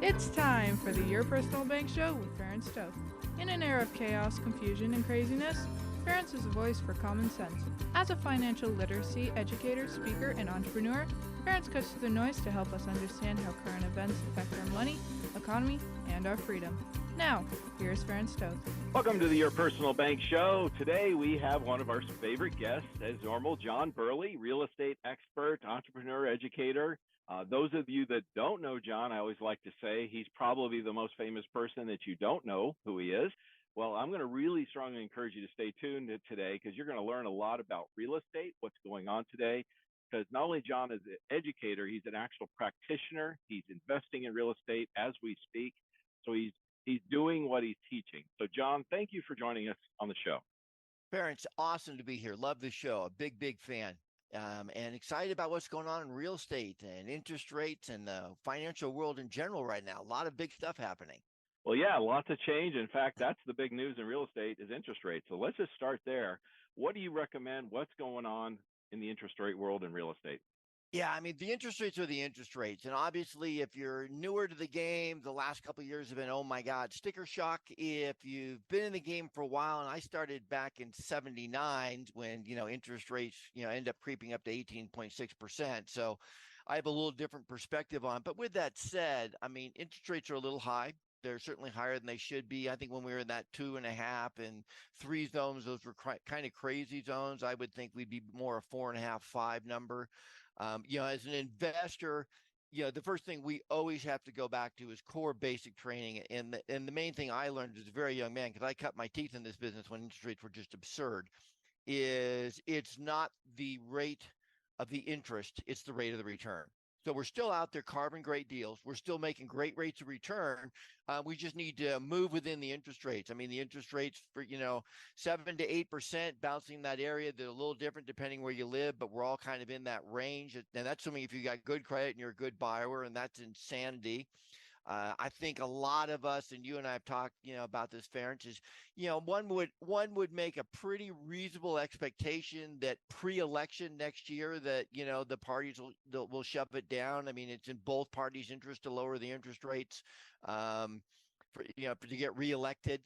It's time for the Your Personal Bank Show with Ferenc Toth. In an era of chaos, confusion, and craziness, Ferenc is a voice for common sense. As a financial literacy educator, speaker, and entrepreneur, Ferenc cuts through the noise to help us understand how current events affect our money, economy, and our freedom. Now, here's Ferenc Toth. Welcome to the Your Personal Bank Show. Today we have one of our favorite guests, as normal, John Burley, real estate expert, entrepreneur, educator. Those of you that don't know John, I always like to say he's probably the most famous person that you don't know who he is. Well, I'm going to really strongly encourage you to stay tuned today because you're going to learn a lot about real estate, what's going on today. Because not only John is an educator, he's an actual practitioner. He's investing in real estate as we speak. So he's doing what he's teaching. So John, thank you for joining us on the show. Ferenc, awesome to be here. Love the show. A big fan. And excited about what's going on in real estate and interest rates and the financial world in general right now. A lot of big stuff happening. Well, yeah, lots of change. In fact, that's the big news in real estate is interest rates. So let's just start there. What do you recommend? What's going on in the interest rate world in real estate? Yeah, I mean, the interest rates are the interest rates. And obviously, if you're newer to the game, the last couple of years have been, oh my God, sticker shock. If you've been in the game for a while, and I started back in 79 when, interest rates, end up creeping up to 18.6%. So I have a little different perspective on it. But with that said, I mean, interest rates are a little high. They're certainly higher than they should be. I think when we were in that 2.5 and 3 zones, those were kind of crazy zones. I would think we'd be more a 4.5, 5 number. As an investor, the first thing we always have to go back to is core basic training. And the main thing I learned as a very young man, because I cut my teeth in this business when interest rates were just absurd, is it's not the rate of the interest, it's the rate of the return. So we're still out there carving great deals. We're still making great rates of return. We just need to move within the interest rates. I mean, the interest rates for, 7 to 8% bouncing that area. They're a little different depending where you live, but we're all kind of in that range. And that's assuming if you got good credit and you're a good buyer, and that's insanity. I think a lot of us, and you and I have talked, about this, Ferenc, is, one would make a pretty reasonable expectation that pre-election next year that, the parties will shove it down. I mean, it's in both parties' interest to lower the interest rates, to get reelected.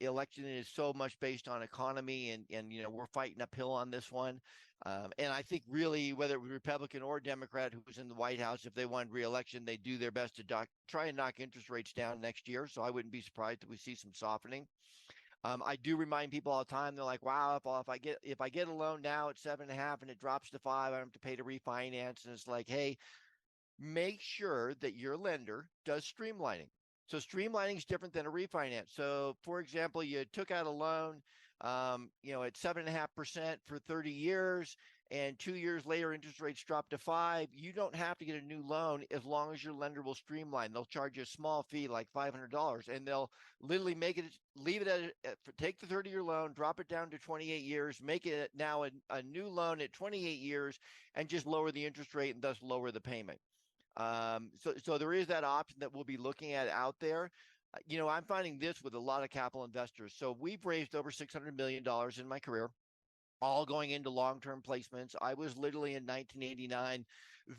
Election is so much based on economy, and we're fighting uphill on this one. And I think really, whether it was Republican or Democrat who was in the White House, if they wanted re-election, they do their best to try and knock interest rates down next year. So I wouldn't be surprised if we see some softening. I do remind people all the time. They're like, "Wow, if I get a loan now at 7.5 and it drops to 5, I don't have to pay to refinance." And it's like, hey, make sure that your lender does streamlining. So streamlining is different than a refinance. So, for example, you took out a loan at 7.5% for 30 years, and 2 years later, interest rates drop to 5. You don't have to get a new loan as long as your lender will streamline. They'll charge you a small fee, like $500, and they'll literally leave it take the 30-year loan, drop it down to 28 years, make it now a new loan at 28 years, and just lower the interest rate and thus lower the payment. So there is that option that we'll be looking at out there. I'm finding this with a lot of capital investors. So we've raised over $600 million in my career, all going into long-term placements. I was literally in 1989,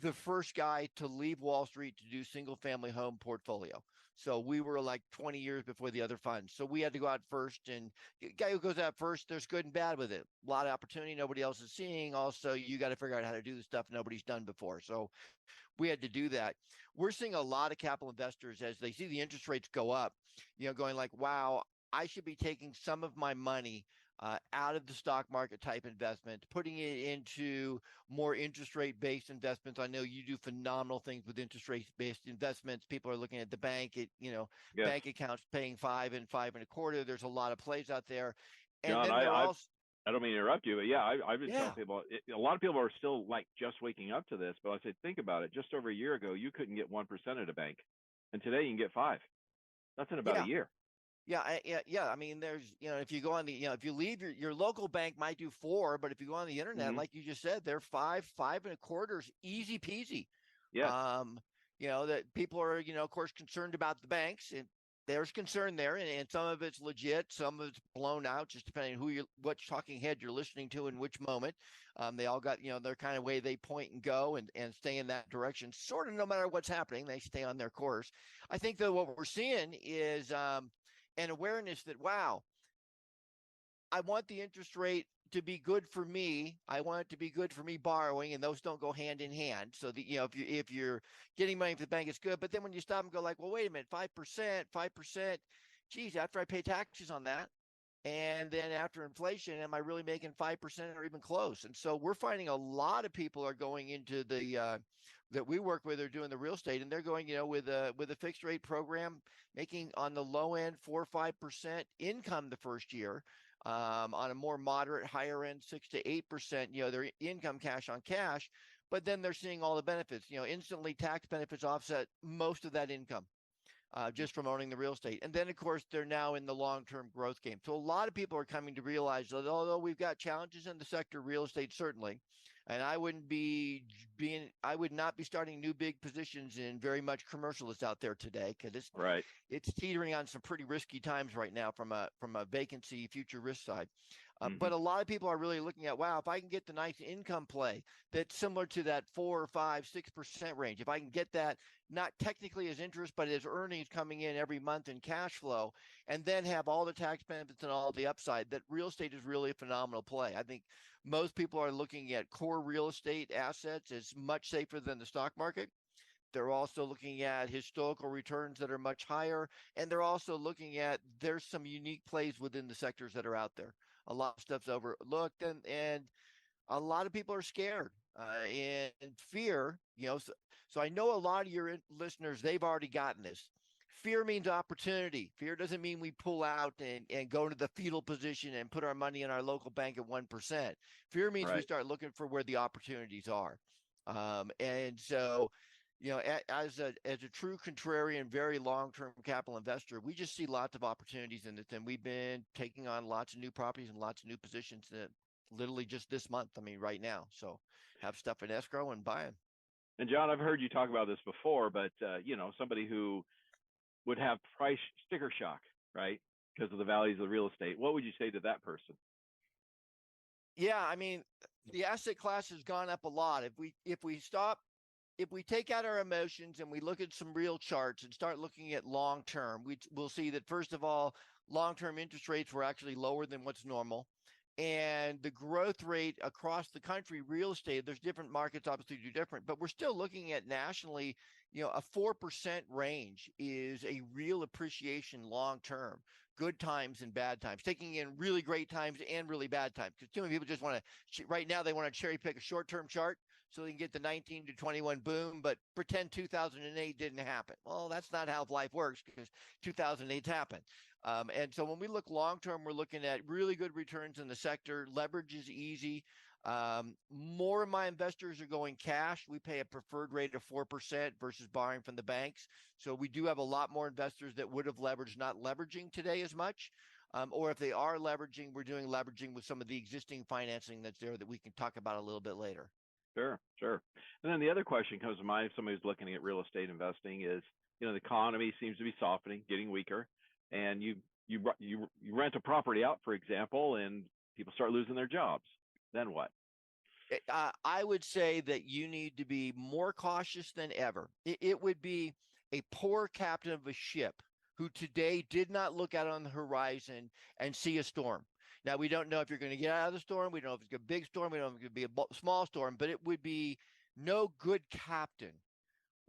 the first guy to leave Wall Street to do single-family home portfolio. So we were like 20 years before the other funds. So we had to go out first, and the guy who goes out first, there's good and bad with it. A lot of opportunity nobody else is seeing. Also, you got to figure out how to do the stuff nobody's done before. So we had to do that. We're seeing a lot of capital investors as they see the interest rates go up, going like, wow, I should be taking some of my money out of the stock market type investment, putting it into more interest rate based investments. I know you do phenomenal things with interest rate based investments. People are looking at the bank, yes. Bank accounts paying 5 and 5.25. There's a lot of plays out there. And John, then I don't mean to interrupt you, but I've been telling people, a lot of people are still like just waking up to this, but I said, think about it. Just over a year ago, you couldn't get 1% at a bank, and today you can get 5. That's in about a year. Yeah. I mean, there's, if you go on the, if you leave your local bank might do 4, but if you go on the internet, like you just said, they're 5, 5.25, easy peasy. Yeah. That people are, of course, concerned about the banks, and there's concern there, and some of it's legit, some of it's blown out, just depending on what talking head you're listening to in which moment. They all got, their kind of way they point and go and stay in that direction, sort of no matter what's happening, they stay on their course. I think though what we're seeing is an awareness that, wow, I want the interest rate to be good for me. I want it to be good for me borrowing, and those don't go hand in hand. So that if you're getting money from the bank, it's good. But then when you stop and go like, well, wait a minute, 5%, geez, after I pay taxes on that, and then after inflation, am I really making 5% or even close? And so we're finding a lot of people are going into the that we work with are doing the real estate, and they're going, with a fixed rate program, making on the low end 4 or 5% income the first year. On a more moderate, higher end, 6 to 8%, their income cash on cash, but then they're seeing all the benefits, instantly tax benefits offset most of that income just from owning the real estate. And then, of course, they're now in the long-term growth game. So a lot of people are coming to realize that although we've got challenges in the sector, real estate certainly, and I would not be starting new big positions in very much commercial that's out there today, because Right. it's teetering on some pretty risky times right now from a vacancy future risk side. Mm-hmm. But a lot of people are really looking at, wow, if I can get the nice income play that's similar to that 4 or 5, 6% range, if I can get that not technically as interest, but as earnings coming in every month in cash flow, and then have all the tax benefits and all the upside, that real estate is really a phenomenal play. I think most people are looking at core real estate assets as much safer than the stock market. They're also looking at historical returns that are much higher, and they're also looking at there's some unique plays within the sectors that are out there. A lot of stuff's overlooked, and a lot of people are scared and fear. So I know a lot of your listeners, they've already gotten this. Fear means opportunity. Fear doesn't mean we pull out and go into the fetal position and put our money in our local bank at 1%. Fear means we start looking for where the opportunities are. And so, as a true contrarian, very long-term capital investor, we just see lots of opportunities in it. And we've been taking on lots of new properties and lots of new positions literally just this month. I mean, right now. So have stuff in escrow and buy them. And John, I've heard you talk about this before, but somebody who would have price sticker shock, right, because of the values of the real estate, what would you say to that person? Yeah, I mean, the asset class has gone up a lot. If we take out our emotions and we look at some real charts and start looking at long term, we'll see that, first of all, long-term interest rates were actually lower than what's normal. And the growth rate across the country, real estate, there's different markets obviously do different, but we're still looking at nationally, a 4% range is a real appreciation long-term, good times and bad times, taking in really great times and really bad times. Because too many people just want to, right now they want to cherry pick a short-term chart so they can get the 19 to 21 boom, but pretend 2008 didn't happen. Well, that's not how life works, because 2008's happened. And so when we look long-term, we're looking at really good returns in the sector. Leverage is easy. More of my investors are going cash. We pay a preferred rate of 4% versus borrowing from the banks. So we do have a lot more investors that would have leveraged, not leveraging today as much. Or if they are leveraging, we're doing leveraging with some of the existing financing that's there that we can talk about a little bit later. Sure. And then the other question comes to mind if somebody's looking at real estate investing is, the economy seems to be softening, getting weaker, and you rent a property out, for example, and people start losing their jobs. Then what? I would say that you need to be more cautious than ever. It would be a poor captain of a ship who today did not look out on the horizon and see a storm. Now, we don't know if you're going to get out of the storm. We don't know if it's a big storm. We don't know if it's going to be a small storm, but it would be no good captain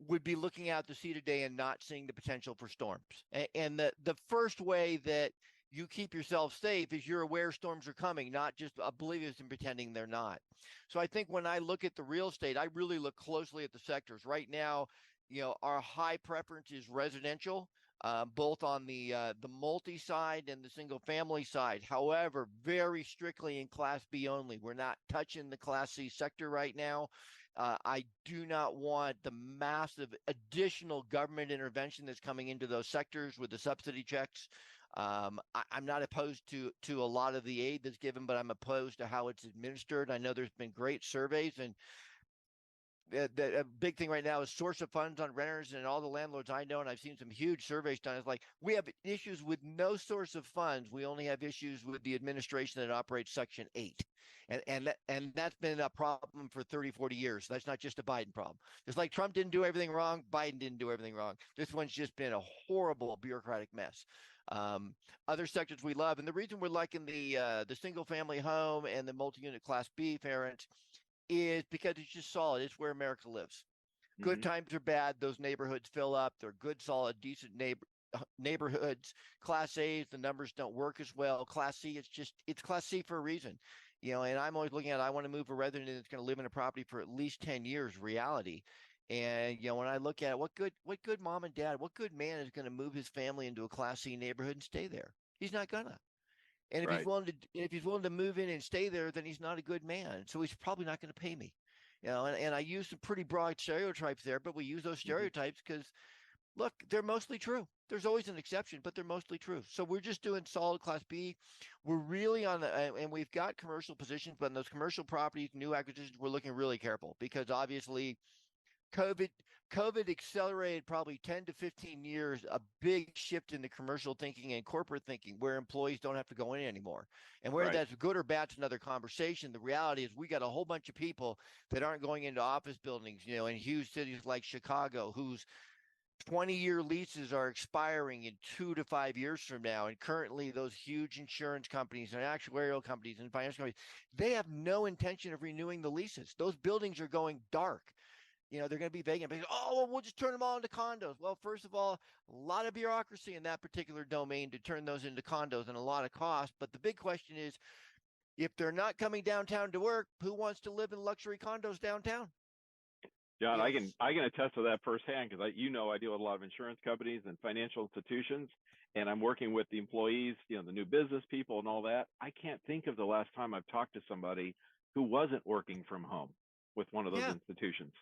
would be looking out to sea today and not seeing the potential for storms. And the first way that you keep yourself safe is you're aware storms are coming, not just oblivious and pretending they're not. So I think when I look at the real estate, I really look closely at the sectors. Right now, our high preference is residential. Both on the multi side and the single family side. However, very strictly in Class B only. We're not touching the Class C sector right now. I do not want the massive additional government intervention that's coming into those sectors with the subsidy checks. I'm not opposed to a lot of the aid that's given, but I'm opposed to how it's administered. I know there's been great surveys, and the big thing right now is source of funds on renters, and all the landlords I know, and I've seen some huge surveys done. It's like we have issues with no source of funds. We only have issues with the administration that operates Section 8. And that's been a problem for 30, 40 years. That's not just a Biden problem. Just like Trump didn't do everything wrong, Biden didn't do everything wrong. This one's just been a horrible bureaucratic mess. Other sectors we love, and the reason we're liking the single family home and the multi-unit Class B, Ferenc, is because it's just solid. It's where America lives. Good Mm-hmm. times are bad. Those neighborhoods fill up. They're good, solid, decent neighborhoods. Class A's, the numbers don't work as well. Class C, it's Class C for a reason. And I'm always looking at, I want to move a resident that's going to live in a property for at least 10 years reality. And when I look at what good mom and dad, what good man is going to move his family into a Class C neighborhood and stay there? He's not gonna. And Right. if he's willing to move in and stay there, then he's not a good man. So he's probably not going to pay me. And I use some pretty broad stereotypes there, but we use those Mm-hmm. stereotypes because look, they're mostly true. There's always an exception, but they're mostly true. So we're just doing solid Class B. We're really on and we've got commercial positions, but in those commercial properties, new acquisitions, we're looking really careful because obviously COVID accelerated probably 10 to 15 years, a big shift in the commercial thinking and corporate thinking where employees don't have to go in anymore. And whether Right. that's good or bad, it's another conversation. The reality is we got a whole bunch of people that aren't going into office buildings, in huge cities like Chicago, whose 20-year leases are expiring in 2 to 5 years from now. And currently those huge insurance companies and actuarial companies and financial companies, they have no intention of renewing the leases. Those buildings are going dark. They're going to be vacant. Because, well, we'll just turn them all into condos. Well, first of all, a lot of bureaucracy in that particular domain to turn those into condos and a lot of cost. But the big question is, if they're not coming downtown to work, who wants to live in luxury condos downtown? John, I can attest to that firsthand because I deal with a lot of insurance companies and financial institutions, and I'm working with the employees, the new business people and all that. I can't think of the last time I've talked to somebody who wasn't working from home with one of those Yeah. institutions.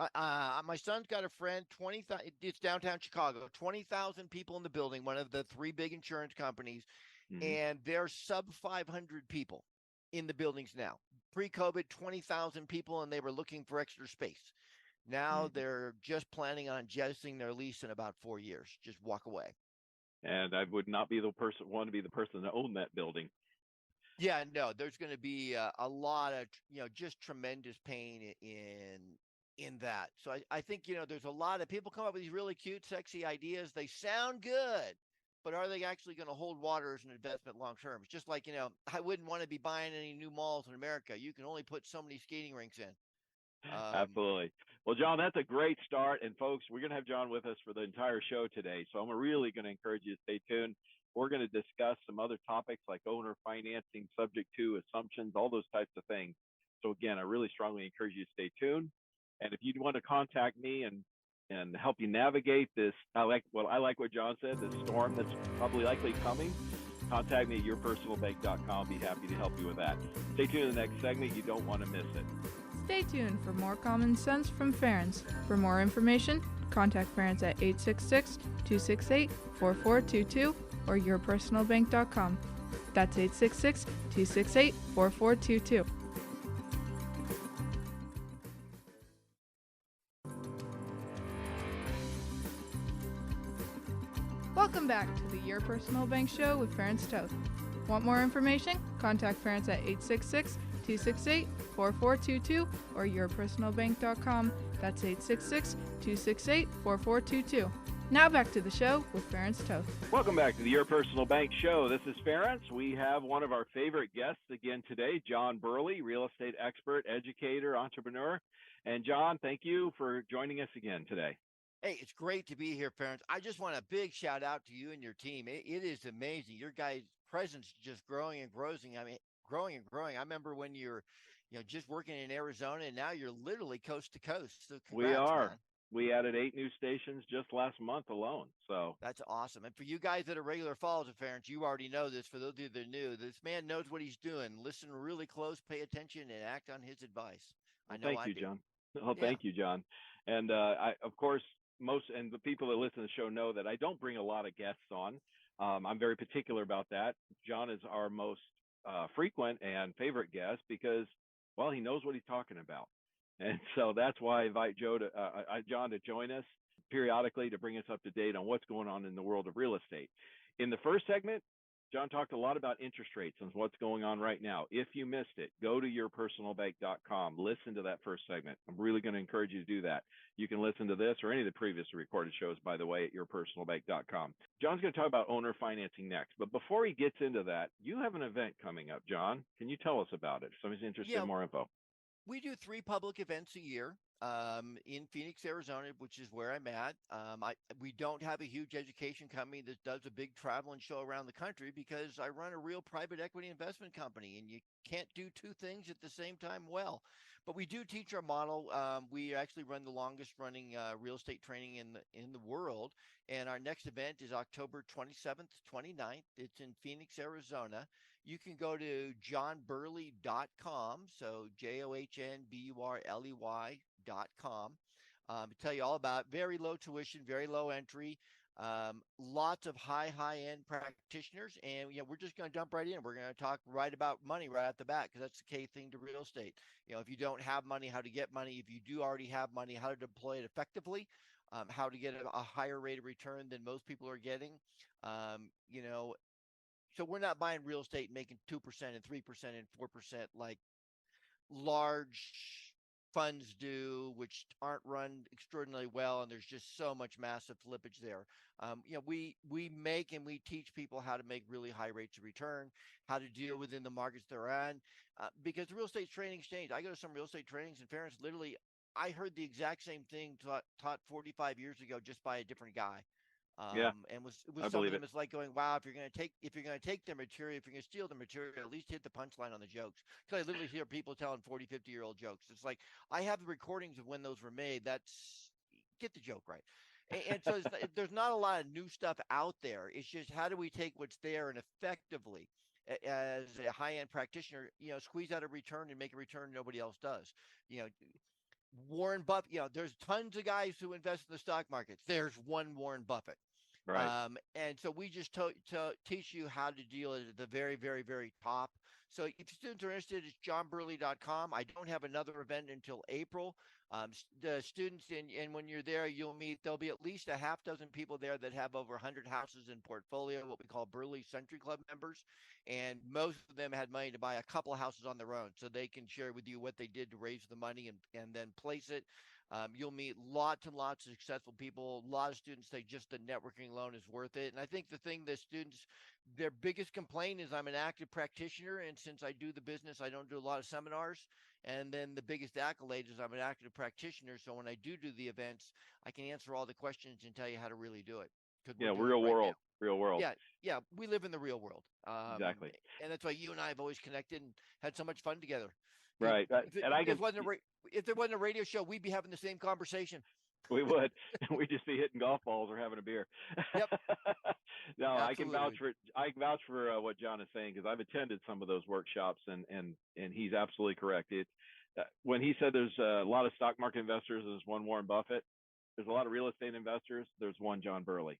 My son's got a friend, 20,000, it's downtown Chicago, 20,000 people in the building, one of the three big insurance companies, Mm-hmm. and they're sub 500 people in the buildings now. Pre-COVID, 20,000 people, and they were looking for extra space. Now Mm-hmm. they're just planning on jettisoning their lease in about 4 years. Just walk away. And I would not be want to be the person to own that building. Yeah, no, there's going to be a lot of, just tremendous pain in that. So I think, there's a lot of people come up with these really cute, sexy ideas. They sound good, but are they actually going to hold water as an investment long term? It's just like, I wouldn't want to be buying any new malls in America. You can only put so many skating rinks in. Absolutely. Well, John, that's a great start. And folks, we're going to have John with us for the entire show today. So I'm really going to encourage you to stay tuned. We're going to discuss some other topics like owner financing, subject to assumptions, all those types of things. So again, I really strongly encourage you to stay tuned. And if you want to contact me and help you navigate this, I like what John said, the storm that's probably likely coming, contact me at yourpersonalbank.com. I'll be happy to help you with that. Stay tuned in the next segment. You don't want to miss it. Stay tuned for more common sense from Ferenc. For more information, contact Ferenc at 866-268-4422 or yourpersonalbank.com. That's 866-268-4422. Welcome back to the Your Personal Bank Show with Ferenc Toth. Want more information? Contact Ferenc at 866-268-4422 or yourpersonalbank.com. That's 866-268-4422. Now back to the show with Ferenc Toth. Welcome back to the Your Personal Bank Show. This is Ferenc. We have one of our favorite guests again today, John Burley, real estate expert, educator, entrepreneur. And John, thank you for joining us again today. Hey, it's great to be here, Ferenc. I just want a big shout out to you and your team. It is amazing. Your guys' presence just growing and growing. I mean, growing and growing. I remember when you're, just working in Arizona, and now you're literally coast to coast. So congrats, We are. man. We added 8 new stations just last month alone. So That's awesome. And for you guys that are regular followers of Ferenc, you already know this. For those of you that are new, this man knows what he's doing. Listen really close, pay attention, and act on his advice. Thank you, John. Thank you, John. And of course, and the people that listen to the show know that I don't bring a lot of guests on. I'm very particular about that. John is our most frequent and favorite guest because, well, he knows what he's talking about. And so that's why I invite John to join us periodically to bring us up to date on what's going on in the world of real estate. In the first segment, John talked a lot about interest rates and what's going on right now. If you missed it, go to yourpersonalbank.com. Listen to that first segment. I'm really going to encourage you to do that. You can listen to this or any of the previous recorded shows, by the way, at yourpersonalbank.com. John's going to talk about owner financing next. But before he gets into that, you have an event coming up, John. Can you tell us about it? If somebody's interested in more info. We do 3 public events a year in Phoenix, Arizona, which is where I'm at. We don't have a huge education company that does a big travel and show around the country because I run a real private equity investment company, and you can't do 2 things at the same time well. But we do teach our model. We actually run the longest running real estate training in the world. And our next event is October 27th, 29th. It's in Phoenix, Arizona. You can go to johnburley.com. So JOHNBURLEY.com. To tell you all about very low tuition, very low entry, lots of high-end practitioners. And we're just going to jump right in. We're going to talk right about money right off the bat because that's the key thing to real estate. If you don't have money, how to get money. If you do already have money, how to deploy it effectively. How to get a higher rate of return than most people are getting. So we're not buying real estate and making 2% and 3% and 4% like large funds do, which aren't run extraordinarily well, and there's just so much massive flippage there. We make and we teach people how to make really high rates of return, how to deal within the markets they're on, because the real estate training exchange. I go to some real estate trainings, and Ferenc, literally, I heard the exact same thing taught 45 years ago just by a different guy. And was some of them is like going, wow, if you're going to take their material, if you're going to steal the material, at least hit the punchline on the jokes. Because I literally hear people telling 40, 50-year-old jokes. It's like, I have the recordings of when those were made. Get the joke right. And so there's not a lot of new stuff out there. It's just, how do we take what's there and effectively, as a high-end practitioner, squeeze out a return and make a return nobody else does. Warren Buffett, there's tons of guys who invest in the stock markets. There's one Warren Buffett. Right. And so we just teach you how to deal at the very, very, very top. So if students are interested, it's johnburley.com. I don't have another event until April. The students, and when you're there, there'll be at least a half dozen people there that have over 100 houses in portfolio, what we call Burley Century Club members. And most of them had money to buy a couple of houses on their own, so they can share with you what they did to raise the money and then place it. You'll meet lots and lots of successful people. A lot of students say just the networking alone is worth it. And I think the thing that students, their biggest complaint is, I'm an active practitioner, and since I do the business, I don't do a lot of seminars. And then the biggest accolade is I'm an active practitioner. So when I do the events, I can answer all the questions and tell you how to really do it. Real world. Yeah. We live in the real world. Exactly. And that's why you and I have always connected and had so much fun together. Right. If there wasn't a radio show, we'd be having the same conversation. We would. We'd just be hitting golf balls or having a beer. Yep. No, absolutely. I can vouch for what John is saying, because I've attended some of those workshops, and he's absolutely correct. When he said there's a lot of stock market investors, there's one Warren Buffett. There's a lot of real estate investors. There's one John Burley,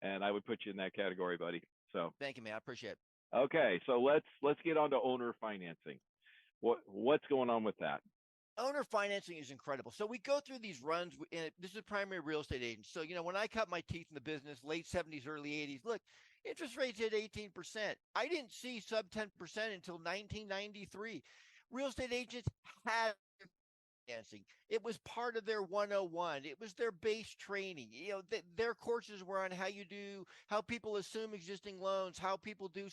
and I would put you in that category, buddy. So thank you, man. I appreciate it. Okay, so let's get on to owner financing. What's going on with that? Owner financing is incredible. So we go through these runs, and this is primary real estate agents. So, when I cut my teeth in the business, late 70s, early 80s, look, interest rates hit 18%. I didn't see sub 10% until 1993. Real estate agents had financing. It was part of their 101. It was their base training. Their courses were on how people assume existing loans, how people do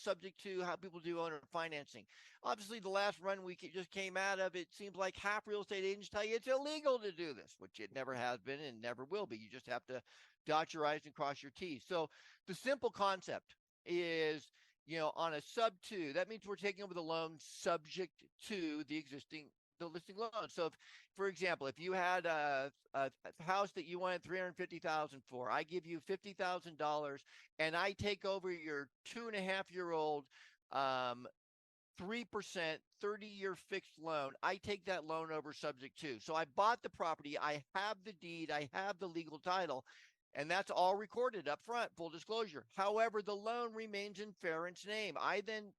owner financing. Obviously, the last run we just came out of, it seems like half real estate agents tell you it's illegal to do this, which it never has been and never will be. You just have to dot your I's and cross your T's. So the simple concept is, on a sub 2, that means we're taking over the loan subject to the listing loan. So for example, if you had a house that you wanted $350,000 for, I give you $50,000 and I take over your 2.5-year-old 3% 30-year fixed loan. I take that loan over subject to. So I bought the property, I have the deed, I have the legal title. And that's all recorded up front, full disclosure. However, the loan remains in Ferenc's name.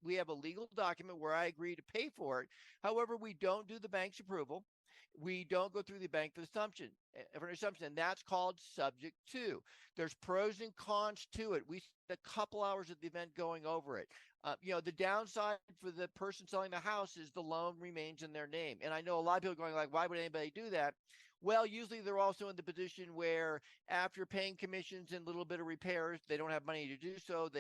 We have a legal document where I agree to pay for it. However, we don't do the bank's approval. We don't go through the bank for an assumption, and that's called subject to. There's pros and cons to it. We spent a couple hours at the event going over it. The downside for the person selling the house is the loan remains in their name. And I know a lot of people are going like, why would anybody do that? Well, usually they're also in the position where after paying commissions and a little bit of repairs, they don't have money to do so.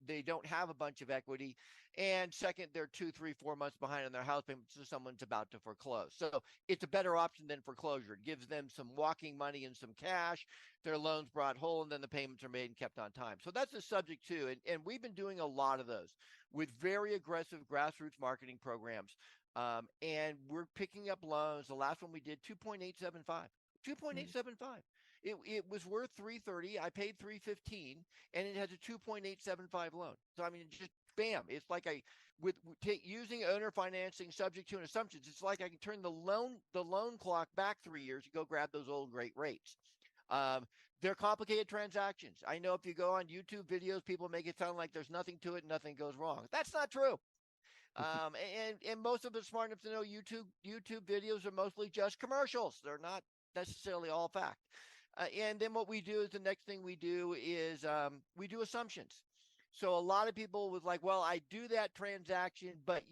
They don't have a bunch of equity. And second, they're 2, 3, 4 months behind on their house payment, so someone's about to foreclose. So it's a better option than foreclosure. It gives them some walking money and some cash. Their loan's brought whole, and then the payments are made and kept on time. So that's a subject too. And we've been doing a lot of those with very aggressive grassroots marketing programs. And we're picking up loans. The last one we did, 2.875. 2.875. It was worth 330. I paid 315, and it has a 2.875 loan. So I mean, just bam! It's like using owner financing subject to and assumptions. It's like I can turn the loan clock back 3 years and go grab those old great rates. They're complicated transactions. I know if you go on YouTube videos, people make it sound like there's nothing to it and nothing goes wrong. That's not true. And most of us smart enough to know YouTube videos are mostly just commercials. They're not necessarily all fact. And then what we do is the next thing we do is we do assumptions. So a lot of people was like, well, I do that transaction, but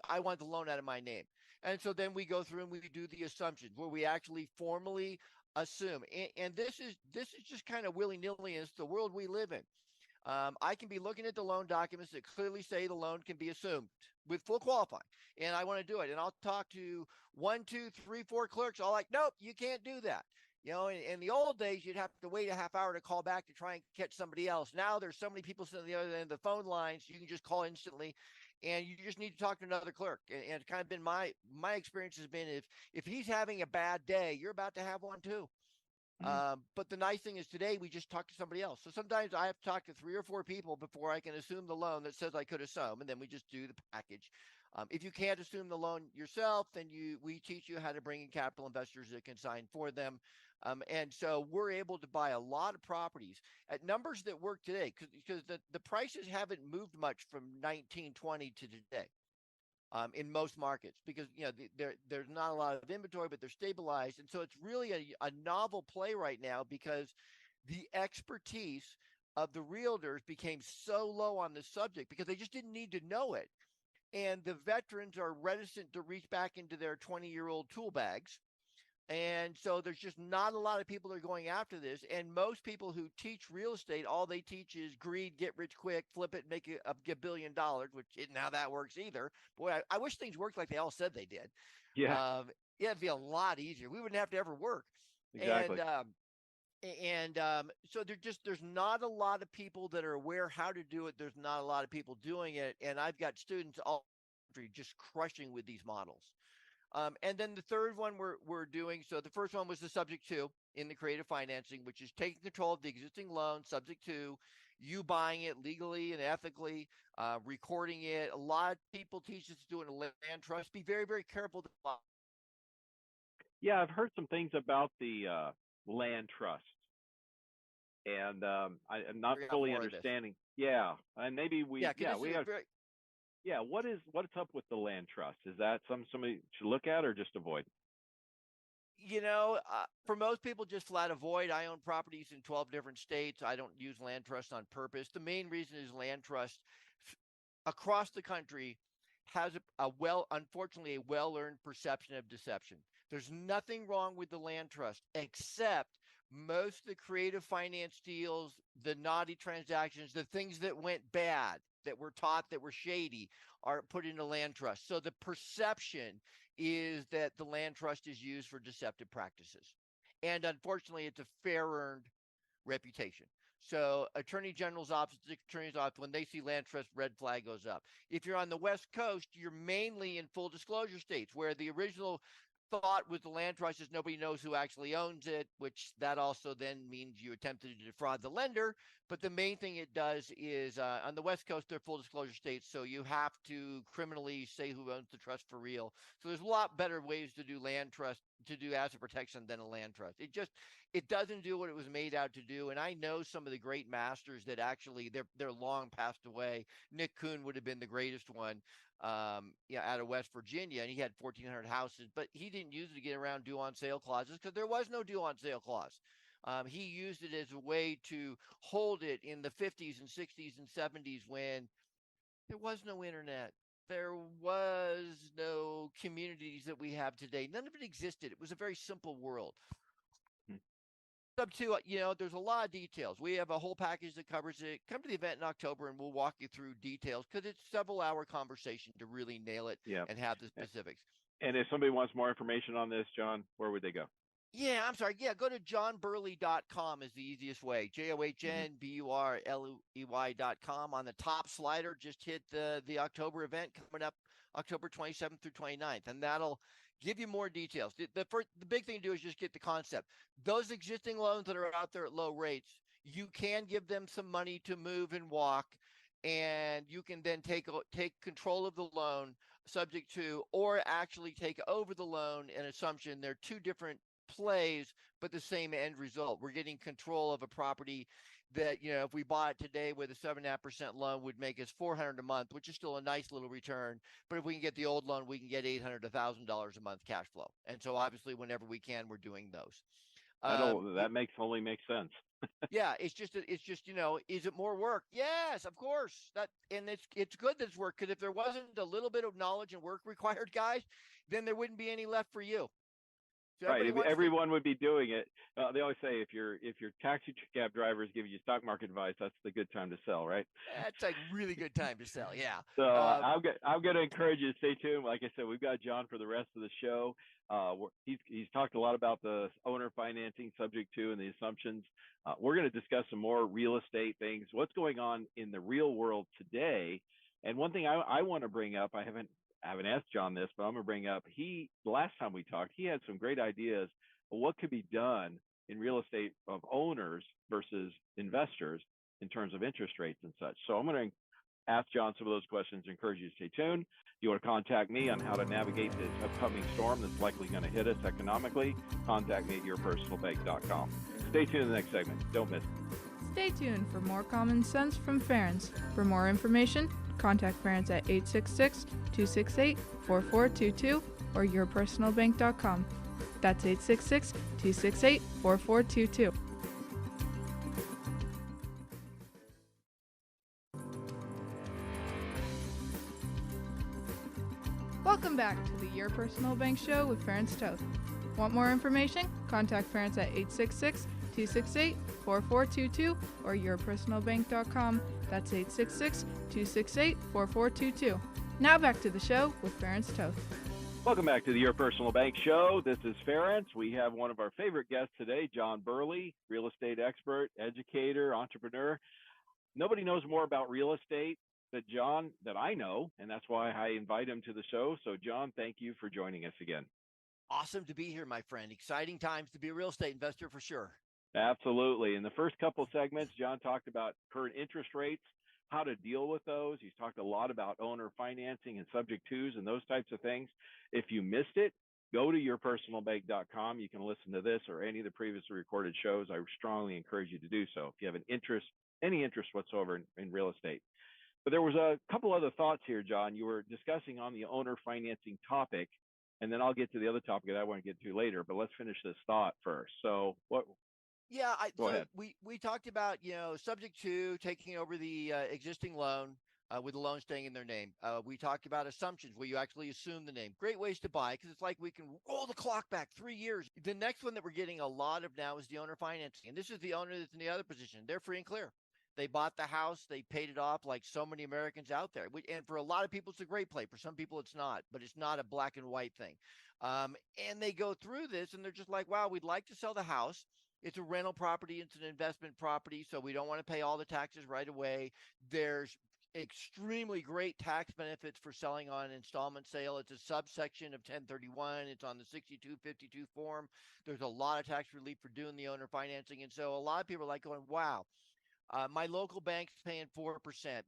I want the loan out of my name. And so then we go through and we do the assumptions where we actually formally assume. And this is just kind of willy-nilly. It's the world we live in. I can be looking at the loan documents that clearly say the loan can be assumed with full qualifying, and I want to do it. And I'll talk to 1, 2, 3, 4 clerks. All like, nope, you can't do that. In the old days, you'd have to wait a half hour to call back to try and catch somebody else. Now there's so many people sitting on the other end of the phone lines, you can just call instantly, and you just need to talk to another clerk. And it's kind of been my experience has been if he's having a bad day, you're about to have one too. But the nice thing is today we just talk to somebody else. So sometimes I have to talk to 3 or 4 people before I can assume the loan that says I could assume, and then we just do the package. If you can't assume the loan yourself, then we teach you how to bring in capital investors that can sign for them. And so we're able to buy a lot of properties at numbers that work today because the prices haven't moved much from 1920 to today. In most markets, because there's not a lot of inventory, but they're stabilized, and so it's really a novel play right now because the expertise of the realtors became so low on this subject because they just didn't need to know it, and the veterans are reticent to reach back into their 20-year-old tool bags. And so there's just not a lot of people that are going after this. And most people who teach real estate, all they teach is greed, get rich quick, flip it, make it $1 billion, which isn't how that works either. Boy, I wish things worked like they all said they did. Yeah. It'd be a lot easier. We wouldn't have to ever work. Exactly. So there's not a lot of people that are aware how to do it. There's not a lot of people doing it. And I've got students all just crushing with these models. And then the third one we're doing, so the first one was the subject to in the creative financing, which is taking control of the existing loan, subject to you buying it legally and ethically, recording it. A lot of people teach us to do it in a land trust. Be very, very careful. Yeah, I've heard some things about the land trust, and I'm not fully understanding. Yeah, and maybe we have. Yeah, what's up with the land trust? Is that somebody should look at or just avoid? For most people, just flat avoid. I own properties in 12 different states. I don't use land trust on purpose. The main reason is land trust across the country has unfortunately, a well-earned perception of deception. There's nothing wrong with the land trust, except most of the creative finance deals, the naughty transactions, the things that went bad, that were taught that were shady, are put into land trust. So the perception is that the land trust is used for deceptive practices. And unfortunately, it's a fair-earned reputation. So Attorney General's office, Attorney's office, when they see land trust, red flag goes up. If you're on the West Coast, you're mainly in full disclosure states where the original thought with the land trust is nobody knows who actually owns it, which that also then means you attempted to defraud the lender. But the main thing it does is on the West Coast, they're full disclosure states, so you have to criminally say who owns the trust for real. So there's a lot better ways to do land trust, to do asset protection than a land trust. It doesn't do what it was made out to do. And I know some of the great masters that actually they're long passed away. Nick Kuhn would have been the greatest one. Out of West Virginia, and he had 1,400 houses, but he didn't use it to get around due on sale clauses because there was no due on sale clause. He used it as a way to hold it in the 50s and 60s and 70s when there was no internet. There was no communities that we have today. None of it existed. It was a very simple world. Up to, there's a lot of details. We have a whole package that covers it. Come to the event in October and we'll walk you through details because it's several hour conversation to really nail it and have the specifics. And if somebody wants more information on this, John, where would they go? Yeah, I'm sorry. Yeah, go to johnburley.com is the easiest way. JOHNBURLEY.com. On the top slider, just hit the October event coming up October 27th through 29th, and that'll give you more details. The big thing to do is just get the concept. Those existing loans that are out there at low rates, you can give them some money to move and walk, and you can then take control of the loan subject to, or actually take over the loan and assumption. They're two different plays, but the same end result. We're getting control of a property that, if we bought it today with a 7.5% loan would make us $400 a month, which is still a nice little return. But if we can get the old loan, we can get $800 to $1,000 a month cash flow. And so obviously whenever we can, we're doing those. That only makes sense. Yeah, it's just, is it more work? Yes, of course. It's good that it's work, because if there wasn't a little bit of knowledge and work required, guys, then there wouldn't be any left for you. So right, if everyone would be doing it. They always say if your taxi cab driver is giving you stock market advice, that's the good time to sell, right? That's a really good time to sell, yeah. So I'm going to encourage you to stay tuned. Like I said, we've got John for the rest of the show. He's talked a lot about the owner financing subject to and the assumptions. We're going to discuss some more real estate things. What's going on in the real world today? And one thing I want to bring up, I haven't asked John this, but I'm going to bring up, the last time we talked, he had some great ideas of what could be done in real estate of owners versus investors in terms of interest rates and such. So I'm going to ask John some of those questions, encourage you to stay tuned. If you want to contact me on how to navigate this upcoming storm that's likely going to hit us economically, contact me at yourpersonalbank.com. Stay tuned in the next segment. Don't miss it. Stay tuned for more common sense from Ferenc. For more information, contact Ferenc at 866-268-4422 or yourpersonalbank.com. That's 866-268-4422. Welcome back to the Your Personal Bank Show with Ferenc Toth. Want more information? Contact Ferenc at 866-268-4422 or yourpersonalbank.com. That's 866-268-4422. Now back to the show with Ferenc Toth. Welcome back to the Your Personal Bank Show. This is Ferenc. We have one of our favorite guests today, John Burley, real estate expert, educator, entrepreneur. Nobody knows more about real estate than John that I know, and that's why I invite him to the show. So, John, thank you for joining us again. Awesome to be here, my friend. Exciting times to be a real estate investor for sure. Absolutely. In the first couple segments, John talked about current interest rates, how to deal with those. He's talked a lot about owner financing and subject twos and those types of things. If you missed it, go to yourpersonalbank.com. You can listen to this or any of the previously recorded shows. I strongly encourage you to do so if you have any interest whatsoever in real estate. But there was a couple other thoughts here, John. You were discussing on the owner financing topic, and then I'll get to the other topic that I want to get to later, but let's finish this thought first. So what? Yeah, Go ahead. We talked about, subject to taking over the existing loan with the loan staying in their name. We talked about assumptions where you actually assume the name. Great ways to buy, because it's like we can roll the clock back 3 years. The next one that we're getting a lot of now is the owner financing. And this is the owner that's in the other position. They're free and clear. They bought the house. They paid it off like so many Americans out there. And for a lot of people, it's a great play. For some people, it's not. But it's not a black and white thing. And they go through this, and they're just like, wow, we'd like to sell the house. It's a rental property. It's an investment property. So we don't want to pay all the taxes right away. There's extremely great tax benefits for selling on installment sale. It's a subsection of 1031. It's on the 6252 form. There's a lot of tax relief for doing the owner financing. And so a lot of people are like going, wow, my local bank's paying 4%.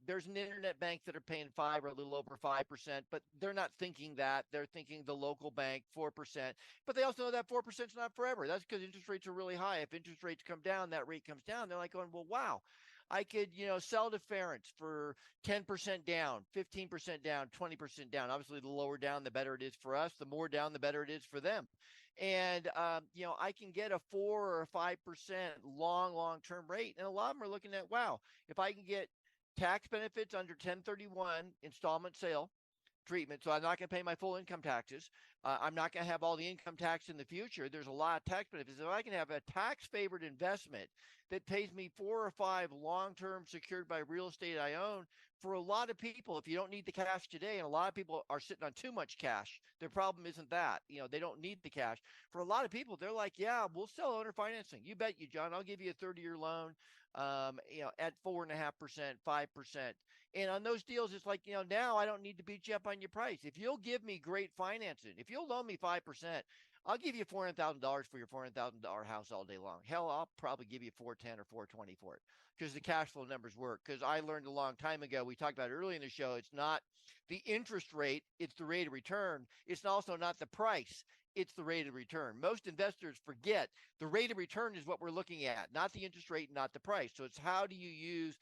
There's an internet bank that are paying 5 or a little over 5%, but they're not thinking that. They're thinking the local bank 4%. But they also know that 4% is not forever. That's because interest rates are really high. If interest rates come down, that rate comes down. They're like going, well, wow, I could, sell to Ferenc for 10% down, 15% down, 20% down. Obviously, the lower down, the better it is for us. The more down, the better it is for them. And, I can get a 4 or a 5% long-term rate. And a lot of them are looking at, wow, if I can get tax benefits under 1031 installment sale treatment, so I'm not going to pay my full income taxes. I'm not going to have all the income tax in the future. There's a lot of tax benefits. If I can have a tax-favored investment that pays me 4 or 5 long-term secured by real estate I own, for a lot of people, if you don't need the cash today, and a lot of people are sitting on too much cash, their problem isn't that. They don't need the cash. For a lot of people, they're like, yeah, we'll sell owner financing. You bet you, John. I'll give you a 30-year loan, at 4.5%, 5%. And on those deals, it's like, now I don't need to beat you up on your price. If you'll give me great financing, if you'll loan me 5%, I'll give you $400,000 for your $400,000 house all day long. Hell, I'll probably give you 410 or 420 for it because the cash flow numbers work. Because I learned a long time ago, we talked about it early in the show, it's not the interest rate, it's the rate of return. It's also not the price, it's the rate of return. Most investors forget the rate of return is what we're looking at, not the interest rate, not the price. So it's how do you use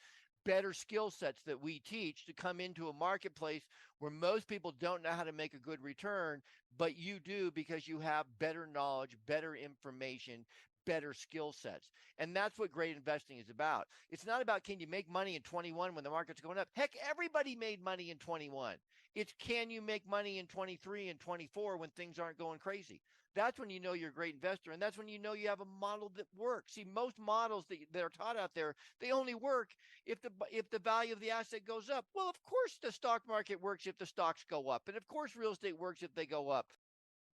better skill sets that we teach to come into a marketplace where most people don't know how to make a good return, but you do because you have better knowledge, better information, better skill sets. And that's what great investing is about. It's not about can you make money in 21 when the market's going up? Heck, everybody made money in 21. It's can you make money in 23 and 24 when things aren't going crazy? That's when you know you're a great investor, and that's when you know you have a model that works. See, most models that are taught out there, they only work if the value of the asset goes up. Well, of course the stock market works if the stocks go up, and of course real estate works if they go up.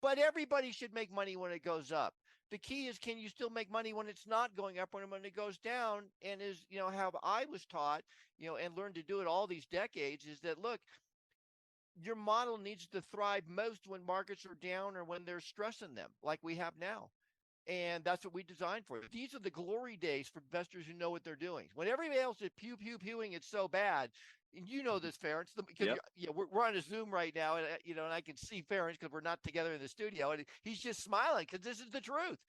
But everybody should make money when it goes up. The key is, can you still make money when it's not going up, when it goes down? And is, how I was taught, and learned to do it all these decades is that, look, your model needs to thrive most when markets are down or when there's stress in them, like we have now. And that's what we designed for. These are the glory days for investors who know what they're doing. When everybody else is pewing, it's so bad. And you know this, Ferenc, because Yep. we're on a Zoom right now, and and I can see Ferenc because we're not together in the studio, and he's just smiling because this is the truth.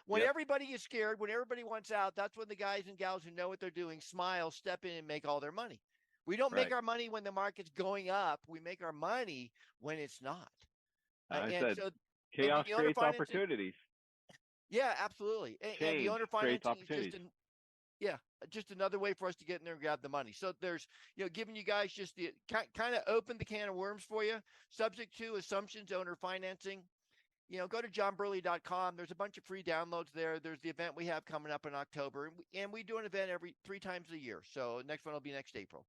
When Yep. everybody is scared, when everybody wants out, that's when the guys and gals who know what they're doing smile, step in, and make all their money. We don't make Right. our money when the market's going up. We make our money when it's not. I And said so, and chaos the owner creates financing, opportunities. yeah, absolutely. And the Change owner creates financing is opportunities. just another way for us to get in there and grab the money. So there's, giving you guys just the kind of open the can of worms for you, subject to assumptions, owner financing. Go to johnburley.com. There's a bunch of free downloads there. There's the event we have coming up in October, and we do an event every 3 times a year. So next one will be next April.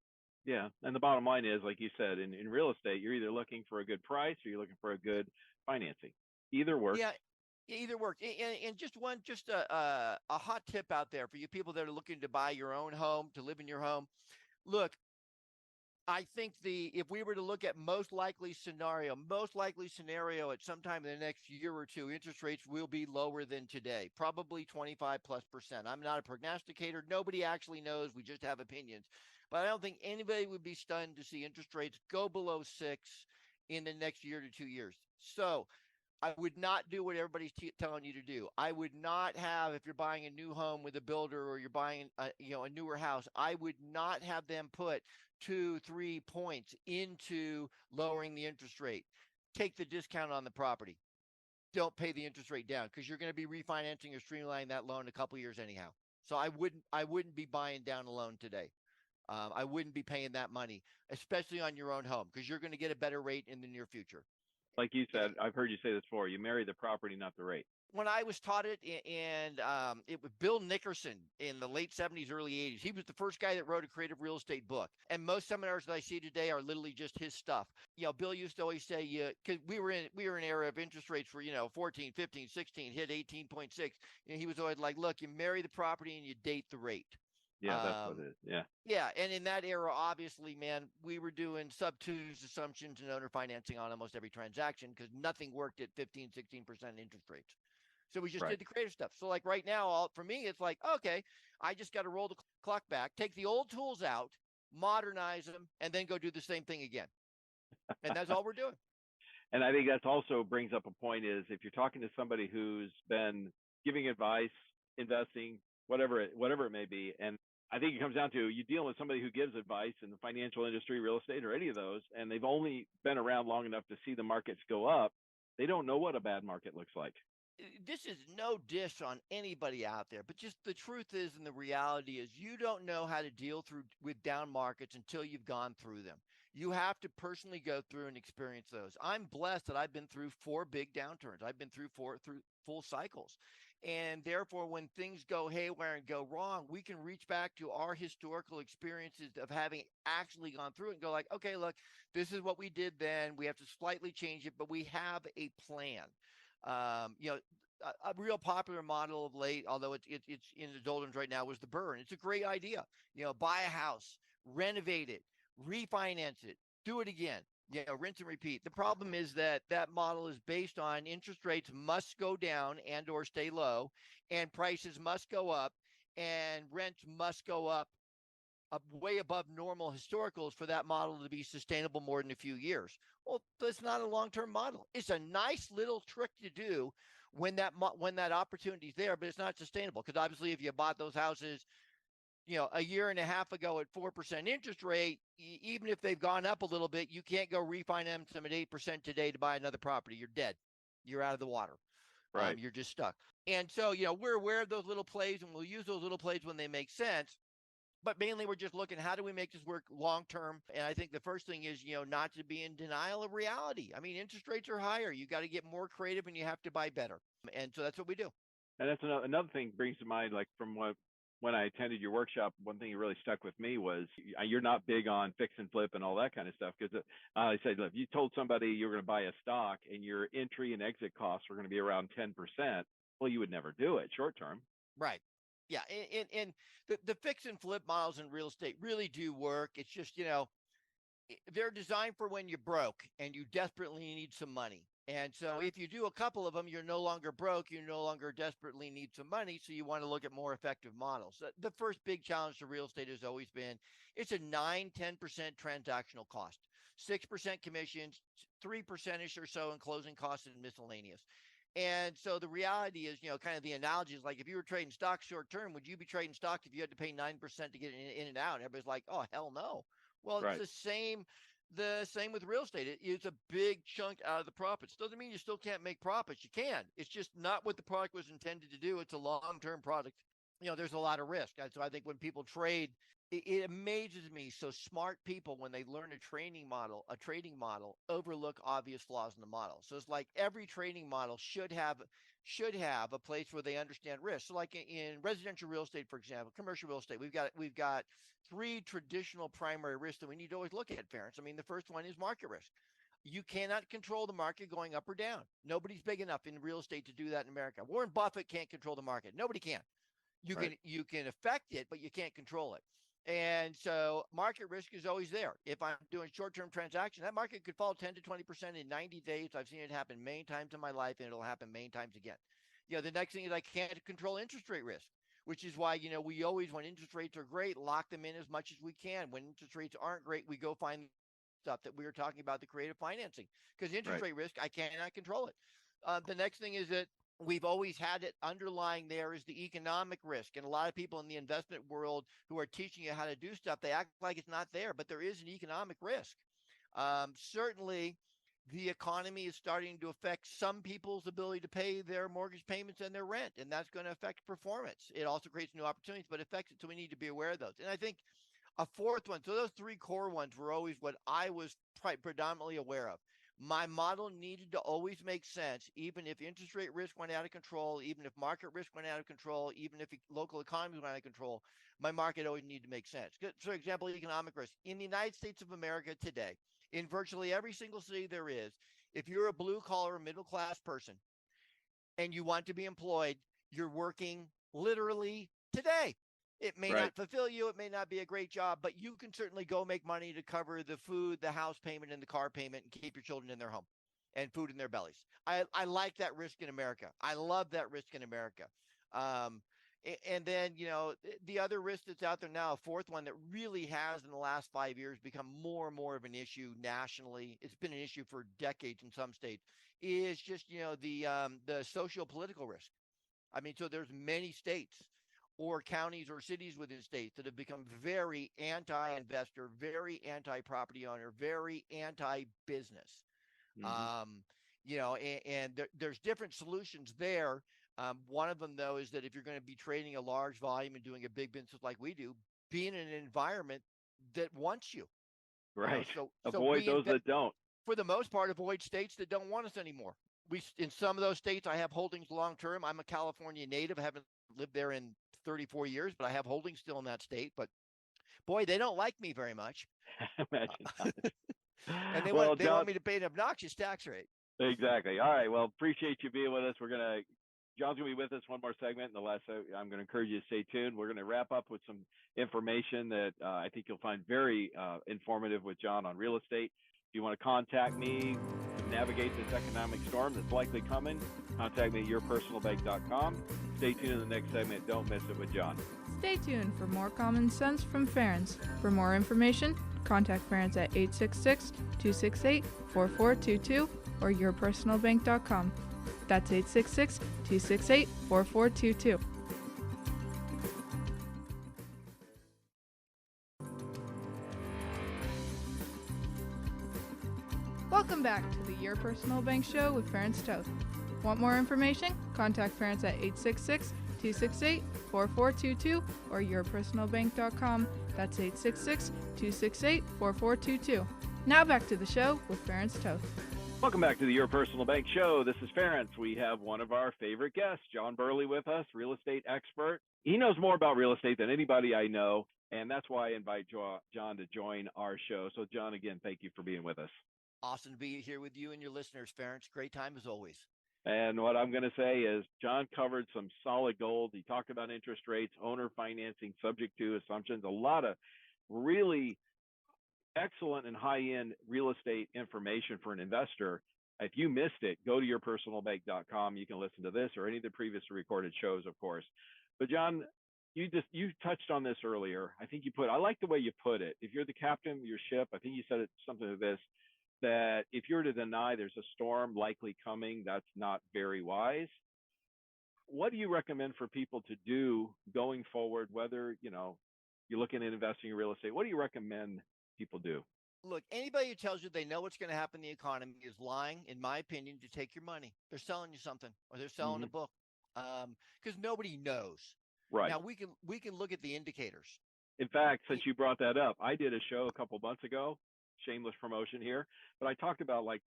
Yeah. And the bottom line is, like you said, in real estate, you're either looking for a good price or you're looking for a good financing. Either works. Yeah, either works. And just a hot tip out there for you people that are looking to buy your own home, to live in your home. Look, I think if we were to look at most likely scenario at sometime in the next year or two, interest rates will be lower than today, probably 25+%. I'm not a prognosticator. Nobody actually knows. We just have opinions. But I don't think anybody would be stunned to see interest rates go below 6 in the next year to 2 years. So I would not do what everybody's telling you to do. I would not have, if you're buying a new home with a builder or you're buying a newer house, I would not have them put 2-3 points into lowering the interest rate. Take the discount on the property. Don't pay the interest rate down because you're going to be refinancing or streamlining that loan in a couple of years anyhow. So I wouldn't be buying down a loan today. I wouldn't be paying that money, especially on your own home, because you're going to get a better rate in the near future. Like you said, I've heard you say this before. You marry the property, not the rate. When I was taught it, and it was Bill Nickerson in the late 70s, early 80s. He was the first guy that wrote a creative real estate book. And most seminars that I see today are literally just his stuff. Bill used to always say, because we were in an era of interest rates where, 14, 15, 16, hit 18.6. And he was always like, look, you marry the property and you date the rate. Yeah, that's what it is. Yeah. Yeah, and in that era, obviously, man, we were doing sub-twos assumptions and owner financing on almost every transaction because nothing worked at 15, 16% interest rates. So we just Right. did the creative stuff. So like right now, for me, it's like, okay, I just got to roll the clock back, take the old tools out, modernize them, and then go do the same thing again. And that's all we're doing. And I think that's also brings up a point is if you're talking to somebody who's been giving advice, investing, whatever it may be, and I think it comes down to you dealing with somebody who gives advice in the financial industry, real estate, or any of those, and they've only been around long enough to see the markets go up. They don't know what a bad market looks like. This is no dish on anybody out there, but just the truth is, and the reality is, you don't know how to deal with down markets until you've gone through them. You have to personally go through and experience those. I'm blessed that I've been through 4 big downturns. I've been through full cycles. And therefore, when things go haywire and go wrong, we can reach back to our historical experiences of having actually gone through it and go like, okay, look, this is what we did then. We have to slightly change it, but we have a plan. A real popular model of late, although it's in the doldrums right now, was the burn. It's a great idea. Buy a house, renovate it, refinance it, do it again. Rinse and repeat. The problem is that model is based on interest rates must go down and or stay low, and prices must go up, and rents must go up way above normal historicals for that model to be sustainable more than a few years. Well, that's not a long-term model. It's a nice little trick to do when that opportunity is there, but it's not sustainable because obviously if you bought those houses, a year and a half ago at 4% interest rate, even if they've gone up a little bit, you can't go refinance them at 8% today to buy another property. You're dead. You're out of the water. Right. You're just stuck. And so, we're aware of those little plays and we'll use those little plays when they make sense. But mainly we're just looking, how do we make this work long term? And I think the first thing is, not to be in denial of reality. I mean, interest rates are higher. You got to get more creative and you have to buy better. And so that's what we do. And that's another thing brings to mind, like from when I attended your workshop, one thing that really stuck with me was you're not big on fix and flip and all that kind of stuff. Because I said, look, if you told somebody you were going to buy a stock and your entry and exit costs were going to be around 10%, well, you would never do it short term. Right. Yeah. And the fix and flip models in real estate really do work. It's just, they're designed for when you're broke and you desperately need some money. And so if you do a couple of them, you're no longer broke. You no longer desperately need some money. So you want to look at more effective models. The first big challenge to real estate has always been it's a 9-10% transactional cost, 6% commissions, 3% or so in closing costs and miscellaneous. And so the reality is, kind of the analogy is like if you were trading stocks short term, would you be trading stocks if you had to pay 9% to get in and out? And everybody's like, oh, hell no. Well, Right. it's the same with real estate. It's a big chunk out of the profits. Doesn't mean you still can't make profits. You can. It's just not what the product was intended to do. It's a long-term product. There's a lot of risk. And so I think when people trade, it amazes me. So smart people, when they learn a trading model, overlook obvious flaws in the model. So it's like every trading model should have a place where they understand risk. So like in residential real estate, for example, commercial real estate, we've got 3 traditional primary risks that we need to always look at, Ferenc. I mean, the first one is market risk. You cannot control the market going up or down. Nobody's big enough in real estate to do that in America. Warren Buffett can't control the market. Nobody can. You can affect it, but you can't control it. And so market risk is always there. If I'm doing short-term transaction, that market could fall 10 to 20% in 90 days. I've seen it happen many times in my life, and it'll happen many times again. The next thing is I can't control interest rate risk, which is why, we always, when interest rates are great, lock them in as much as we can. When interest rates aren't great, we go find stuff that we were talking about, the creative financing, because interest rate risk, I cannot control it. The next thing is that we've always had it underlying there is the economic risk. And a lot of people in the investment world who are teaching you how to do stuff, they act like it's not there, but there is an economic risk. Certainly, the economy is starting to affect some people's ability to pay their mortgage payments and their rent, and that's going to affect performance. It also creates new opportunities, but affects it, so we need to be aware of those. And I think a fourth one, so those 3 core ones were always what I was predominantly aware of. My model needed to always make sense, even if interest rate risk went out of control, even if market risk went out of control, even if local economies went out of control, my market always needed to make sense. For example, economic risk. In the United States of America today, in virtually every single city there is, if you're a blue-collar, middle-class person and you want to be employed, you're working literally today. It may Right. not fulfill you. It may not be a great job, but you can certainly go make money to cover the food, the house payment, and the car payment and keep your children in their home and food in their bellies. I like that risk in America. I love that risk in America. Um, and then, the other risk that's out there now, a fourth one that really has in the last 5 years become more and more of an issue nationally. It's been an issue for decades in some states, is just, the social political risk. I mean, so there's many states or counties or cities within states that have become very anti-investor, very anti-property owner, very anti-business. Hmm. Um, there's different solutions there. One of them, though, is that if you're going to be trading a large volume and doing a big business like we do, be in an environment that wants you. Right. So Avoid we those invest, that don't. for the most part, avoid states that don't want us anymore. In some of those states, I have holdings long term. I'm a California native. I haven't lived there in 34 years, but I have holdings still in that state. But boy, they don't like me very much, Imagine not. and they Well, want they John, want me to pay an obnoxious tax rate. exactly. All right. Well, appreciate you being with us. John's gonna be with us one more segment. In the last, I'm gonna encourage you to stay tuned. We're gonna wrap up with some information that I think you'll find very informative with John on real estate. If you want to contact me to navigate this economic storm that's likely coming, contact me at yourpersonalbank.com. Stay tuned in the next segment. Don't miss it with John. Stay tuned for more common sense from Ferenc. For more information, contact Ferenc at 866-268-4422 or yourpersonalbank.com. That's 866-268-4422. Welcome back to the Your Personal Bank Show with Ferenc Toth. Want more information? Contact Ferenc at 866-268-4422 or yourpersonalbank.com. That's 866-268-4422. Now back to the show with Ferenc Toth. Welcome back to the Your Personal Bank Show. This is Ferenc. We have one of our favorite guests, John Burley, with us, real estate expert. He knows more about real estate than anybody I know, and that's why I invite John to join our show. So, John, again, thank you for being with us. Awesome to be here with you and your listeners, Ferenc. Great time as always. And what I'm going to say is John covered some solid gold. He talked about interest rates, owner financing, subject to assumptions, a lot of really excellent and high-end real estate information for an investor. If you missed it, go to yourpersonalbank.com. You can listen to this or any of the previously recorded shows, of course. But John, you touched on this earlier. I like the way you put it. If you're the captain of your ship, I think you said it something like this, that if you're to deny there's a storm likely coming, that's not very wise. What do you recommend for people to do going forward, whether, you're looking at investing in real estate? What do you recommend people do? Look, anybody who tells you they know what's going to happen in the economy is lying, in my opinion, to take your money. They're selling you something, or they're selling a book, because nobody knows. Right. Now we can look at the indicators. In fact, since you brought that up, I did a show a couple months ago, shameless promotion here, but I talked about like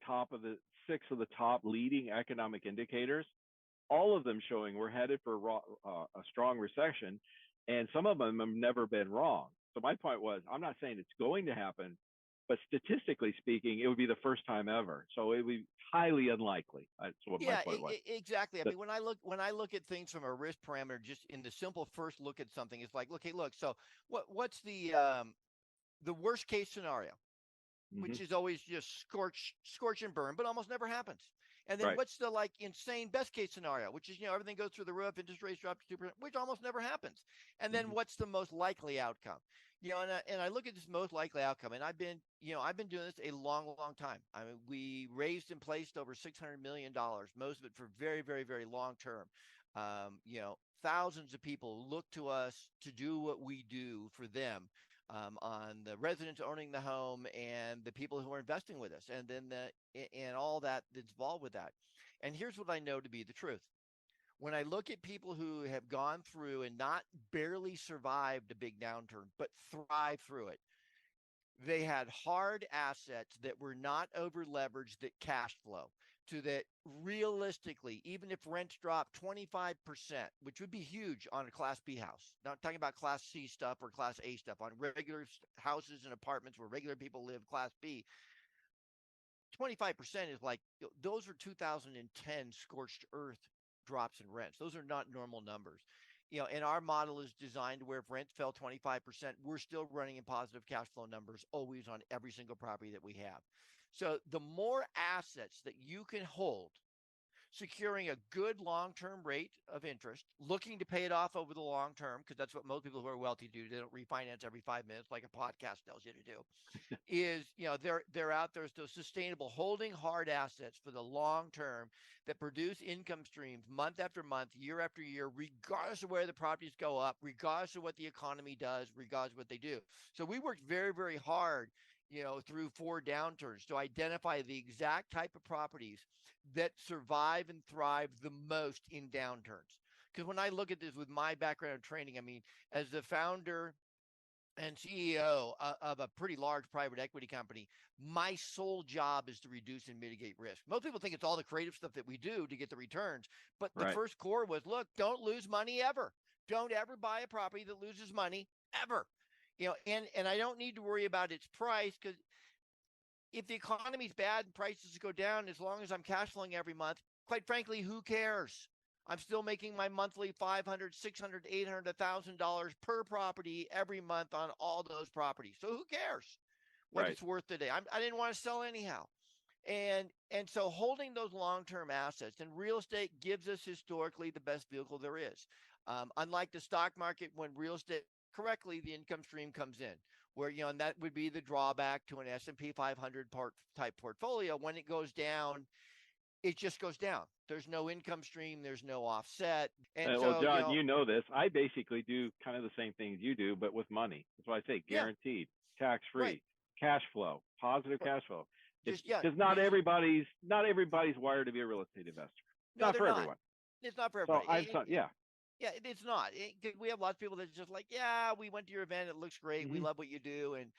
six of the top leading economic indicators, all of them showing we're headed for a strong recession, and some of them have never been wrong. So my point was, I'm not saying it's going to happen, but statistically speaking, it would be the first time ever. So it would be highly unlikely. That's what my point was. Exactly. I mean, when I look at things from a risk parameter, just in the simple first look at something, it's like, okay, look. So what's the worst case scenario, which is always just scorch and burn, but almost never happens. And then what's the insane best case scenario, which is, everything goes through the roof, interest rates drop to 2%, which almost never happens. And then what's the most likely outcome? And I look at this most likely outcome, and I've been doing this a long, long time. I mean, we raised and placed over $600 million, most of it for very, very, very long term. Thousands of people look to us to do what we do for them. On the residents owning the home and the people who are investing with us, and then and all that's involved with that. And here's what I know to be the truth. When I look at people who have gone through and not barely survived a big downturn, but thrived through it, they had hard assets that were not over leveraged, that cash flow, to that realistically, even if rents drop 25%, which would be huge on a Class B house, not talking about Class C stuff or Class A stuff, on regular houses and apartments where regular people live, Class B, 25% is like, those are 2010 scorched earth drops in rents. Those are not normal numbers. And our model is designed where if rent fell 25%, we're still running in positive cash flow numbers always on every single property that we have. So the more assets that you can hold, securing a good long-term rate of interest, looking to pay it off over the long term, because that's what most people who are wealthy do. They don't refinance every 5 minutes like a podcast tells you to do. Is they're out there still sustainable, holding hard assets for the long term that produce income streams month after month, year after year, regardless of where the properties go up, regardless of what the economy does, regardless of what they do. So we worked very, very hard, through 4 downturns to identify the exact type of properties that survive and thrive the most in downturns. Because when I look at this with my background of training, I mean, as the founder and CEO of a pretty large private equity company, my sole job is to reduce and mitigate risk. Most people think it's all the creative stuff that we do to get the returns, but the first core was, look, don't lose money ever. Don't ever buy a property that loses money ever. And I don't need to worry about its price, because if the economy's bad and prices go down, as long as I'm cash flowing every month, quite frankly, who cares? I'm still making my monthly $500, $600, $800, $1,000 per property every month on all those properties. So who cares what it's worth today? I didn't want to sell anyhow. And so holding those long-term assets, and real estate gives us historically the best vehicle there is. Unlike the stock market, when real estate correctly, the income stream comes in, where, and that would be the drawback to an S&P 500 type portfolio. When it goes down, it just goes down. There's no income stream. There's no offset. And well, John, you know this. I basically do kind of the same things you do, but with money. That's why I say guaranteed, tax-free, cash flow, positive cash flow. Because not everybody's wired to be a real estate investor. No, not for everyone. It's not for everybody. So Yeah, it's not. We have lots of people that's just like, yeah, we went to your event. It looks great. We love what you do. And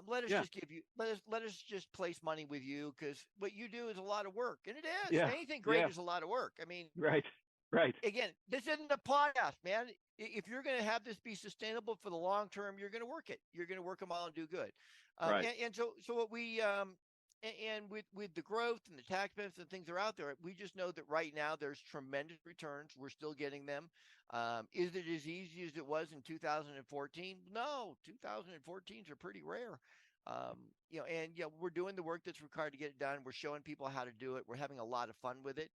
let us just give you, let us just place money with you, because what you do is a lot of work. And it is. Yeah. Anything great is a lot of work. I mean, right. Again, this isn't a podcast, man. If you're going to have this be sustainable for the long term, you're going to work it. You're going to work them all and do good. And so what we, and with the growth and the tax benefits and things that are out there, we just know that right now there's tremendous returns. We're still getting them. Is it as easy as it was in 2014? No, 2014s are pretty rare. We're doing the work that's required to get it done. We're showing people how to do it. We're having a lot of fun with it.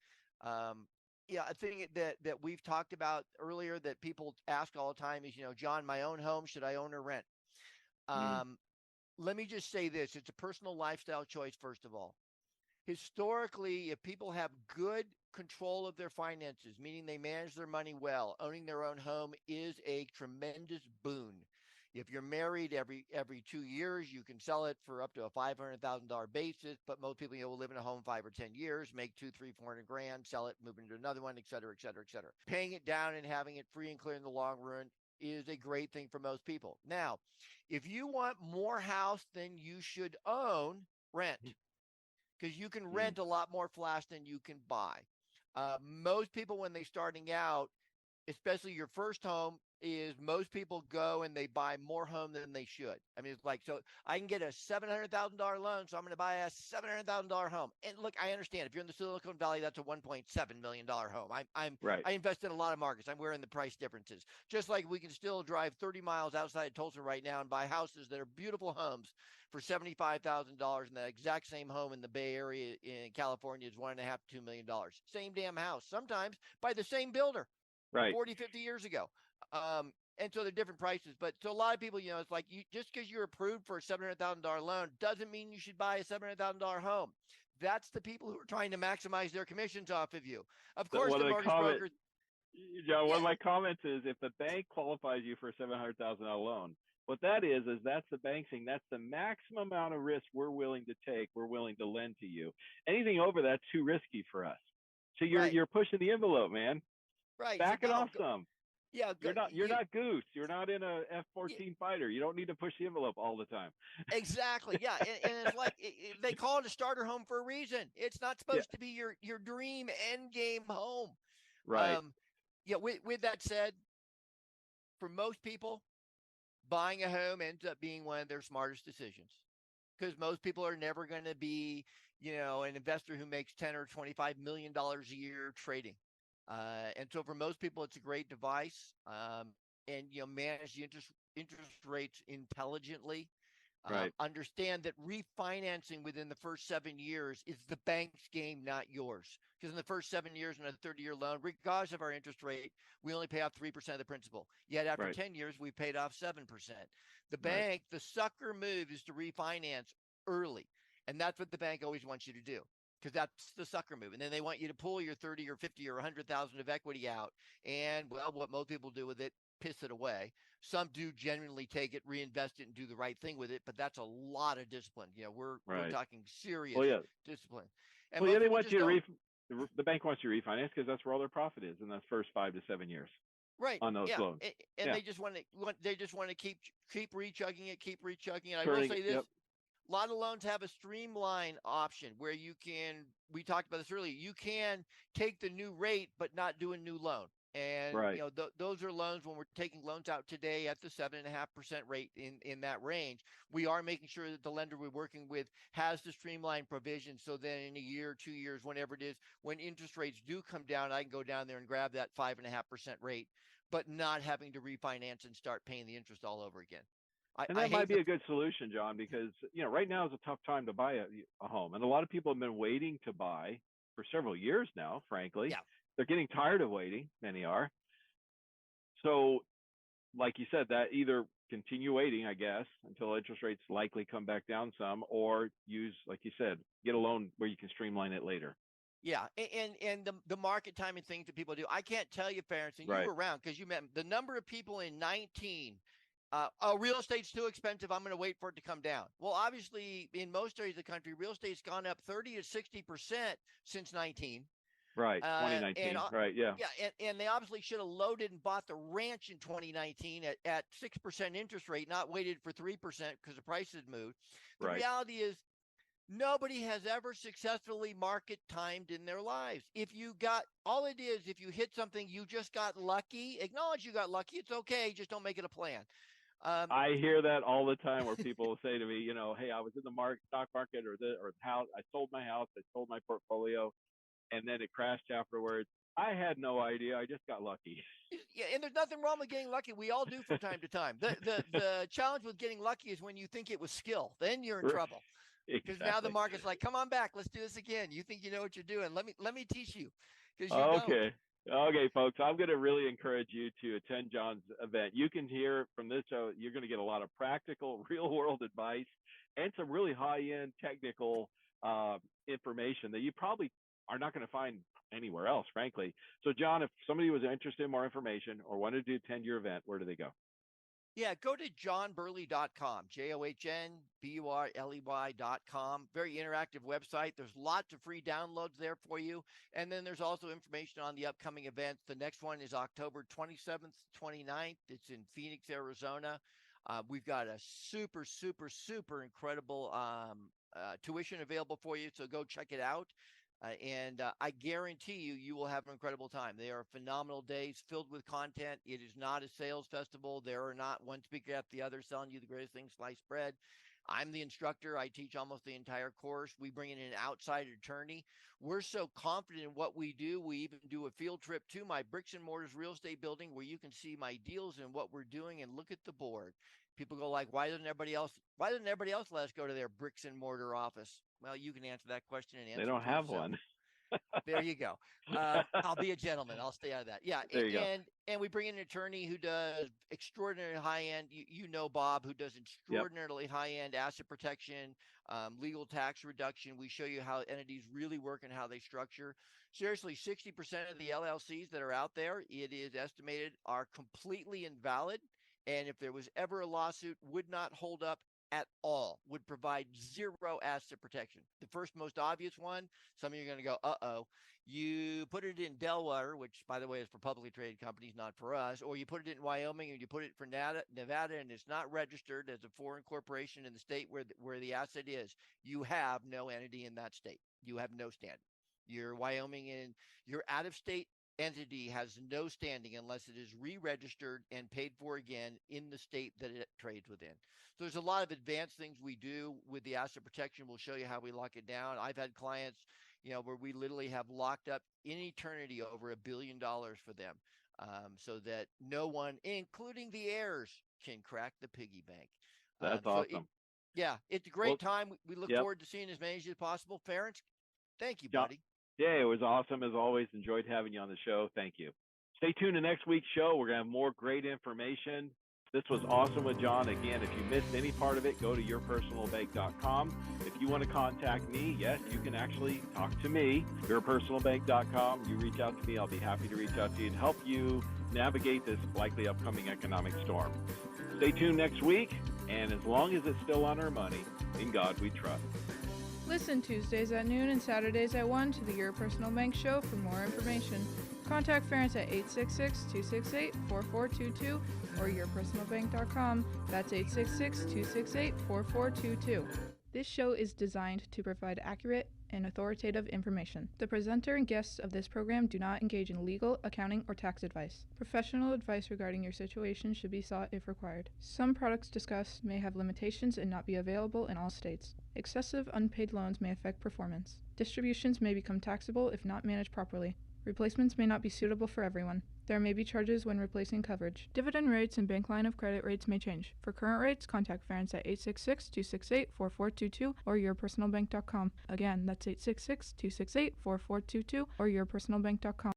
A thing that we've talked about earlier that people ask all the time is, John, my own home, should I own or rent? Let me just say this. It's a personal lifestyle choice, first of all. Historically, if people have good control of their finances, meaning they manage their money well, owning their own home is a tremendous boon. If you're married, every 2 years, you can sell it for up to a $500,000 basis, but most people will live in a home 5 or 10 years, make 200, 300, 400 grand, sell it, move into another one, et cetera, et cetera, et cetera. Paying it down and having it free and clear in the long run is a great thing for most people. Now, if you want more house than you should own, rent, because you can rent a lot more flash than you can buy. Most people, when they're starting out, especially your first home, is most people go and they buy more home than they should. I mean, it's like, so I can get a $700,000 loan, so I'm going to buy a $700,000 home. And look, I understand if you're in the Silicon Valley, that's a $1.7 million home. I invest in a lot of markets. I'm wearing the price differences. Just like we can still drive 30 miles outside Tulsa right now and buy houses that are beautiful homes for $75,000, and that exact same home in the Bay Area in California is $1.5 to $2 million. Same damn house, sometimes by the same builder. 40, 50 years ago. And so they're different prices. But so a lot of people, it's like just because you're approved for a $700,000 loan doesn't mean you should buy a $700,000 home. That's the people who are trying to maximize their commissions off of you. Of course, the mortgage brokers. John, one of my comments is, if the bank qualifies you for a $700,000 loan, what that is that's the bank saying that's the maximum amount of risk we're willing to take, we're willing to lend to you. Anything over that's too risky for us. So you're pushing the envelope, man. Right. Back it off some. Yeah, you're not Goose. You're not in a F-14 fighter. You don't need to push the envelope all the time. Exactly. Yeah, and it's like they call it a starter home for a reason. It's not supposed to be your dream end game home. Right. With that said, for most people, buying a home ends up being one of their smartest decisions, because most people are never going to be, an investor who makes $10 or $25 million a year trading. And so for most people, it's a great device. And manage the interest rates intelligently. Right. Understand that refinancing within the first 7 years is the bank's game, not yours. Because in the first 7 years on a 30-year loan, regardless of our interest rate, we only pay off 3% of the principal. Yet after Right. 10 years, we paid off 7%. The Right. bank, the sucker move is to refinance early. And that's what the bank always wants you to do, because that's the sucker move. And then they want you to pull your 30 or 50 or 100,000 of equity out. And well, what most people do with it, piss it away. Some do genuinely take it, reinvest it, and do the right thing with it, but that's a lot of discipline. We're Right. talking serious Well, yeah. discipline. And Well, yeah, most they people want just you to don't. the bank wants you to refinance because that's where all their profit is in the first 5 to 7 years Right. on those Yeah. loans. And Yeah. they just want to keep rechugging it, keep rechugging it. I will Turning say it. this. Yep. A lot of loans have a streamline option where we talked about this earlier, you can take the new rate but not do a new loan. And Right. those are loans when we're taking loans out today at the 7.5% rate in that range. We are making sure that the lender we're working with has the streamlined provision, so then in a year, 2 years, whenever it is, when interest rates do come down, I can go down there and grab that 5.5% rate, but not having to refinance and start paying the interest all over again. And I that might hate be the a good solution, John, because right now is a tough time to buy a home, and a lot of people have been waiting to buy for several years now. Frankly, yeah. they're getting tired of waiting. Many are. So, like you said, that either continue waiting, I guess, until interest rates likely come back down some, or use, like you said, get a loan where you can streamline it later. Yeah, and the market timing things that people do. I can't tell you, Ferenc, and you Right. were around because you met the number of people in 19. Real estate's too expensive. I'm going to wait for it to come down. Well, obviously, in most areas of the country, real estate's gone up 30 to 60% since 19. Right. 2019. Right. Yeah. Yeah, and they obviously should have loaded and bought the ranch in 2019 at 6% interest rate, not waited for 3% because the price had moved. The Right. reality is, nobody has ever successfully market timed in their lives. If you hit something, you just got lucky. Acknowledge you got lucky. It's okay. Just don't make it a plan. I hear that all the time where people will say to me, hey, I was in the stock market or the house. I sold my house. I sold my portfolio, and then it crashed afterwards. I had no idea. I just got lucky. Yeah, and there's nothing wrong with getting lucky. We all do from time to time. The challenge with getting lucky is when you think it was skill. Then you're in trouble. Because now the market's like, come on back, let's do this again. You think you know what you're doing? Let me teach you, because you Okay. Okay, folks, I'm going to really encourage you to attend John's event. You can hear from this show, you're going to get a lot of practical, real world advice and some really high end technical information that you probably are not going to find anywhere else, frankly. So, John, if somebody was interested in more information or wanted to attend your event, where do they go? Yeah, go to johnburley.com, JOHNBURLEY.com. Very interactive website. There's lots of free downloads there for you. And then there's also information on the upcoming events. The next one is October 27th, 29th. It's in Phoenix, Arizona. We've got a super, super, super incredible tuition available for you. So go check it out. And I guarantee you will have an incredible time. They are phenomenal days filled with content. It is not a sales festival. There are not one speaker after the other selling you the greatest thing, sliced bread. I'm the instructor. I teach almost the entire course. We bring in an outside attorney. We're so confident in what we do. We even do a field trip to my bricks and mortars real estate building where you can see my deals and what we're doing and look at the board. People go like, why doesn't everybody else let us go to their bricks and mortar office? Well, you can answer that question and answer. They don't have one. There you go. I'll be a gentleman. I'll stay out of that. Yeah. There you go. And we bring in an attorney who does extraordinary high end. You know Bob, who does extraordinarily high end asset protection, legal tax reduction. We show you how entities really work and how they structure. Seriously, 60% of the LLCs that are out there, it is estimated, are completely invalid. And if there was ever a lawsuit, would not hold up at all, would provide zero asset protection. The first most obvious one, some of you are going to go, you put it in Delaware, which, by the way, is for publicly traded companies, not for us, or you put it in Wyoming and you put it for Nevada and it's not registered as a foreign corporation in the state where the asset is. You have no entity in that state. You have no standing. Your Wyoming and your out-of-state entity has no standing unless it is re-registered and paid for again in the state that it trades within. So there's a lot of advanced things we do with the asset protection. We'll show you how we lock it down. I've had clients, where we literally have locked up in eternity over $1 billion for them, so that no one, including the heirs, can crack the piggy bank. That's So it, awesome. yeah, it's a Well, great time. We look yep. forward to seeing as many as possible. Ferenc, thank you, John, buddy. yeah, it was awesome as always. Enjoyed having you on the show. Thank you. Stay tuned to next week's show. We're going to have more great information. This was awesome with John. Again, if you missed any part of it, go to yourpersonalbank.com. If you want to contact me, yes, you can actually talk to me, yourpersonalbank.com. You reach out to me. I'll be happy to reach out to you and help you navigate this likely upcoming economic storm. Stay tuned next week, and as long as it's still on our money, in God we trust. Listen Tuesdays at noon and Saturdays at 1 to the Your Personal Bank Show for more information. Contact Ferenc at 866-268-4422 or yourpersonalbank.com. That's 866-268-4422. This show is designed to provide accurate and authoritative information. The presenter and guests of this program do not engage in legal, accounting, or tax advice. Professional advice regarding your situation should be sought if required. Some products discussed may have limitations and not be available in all states. Excessive unpaid loans may affect performance. Distributions may become taxable if not managed properly. Replacements may not be suitable for everyone. There may be charges when replacing coverage. Dividend rates and bank line of credit rates may change. For current rates, contact Ferenc at 866-268-4422 or yourpersonalbank.com. Again, that's 866-268-4422 or yourpersonalbank.com.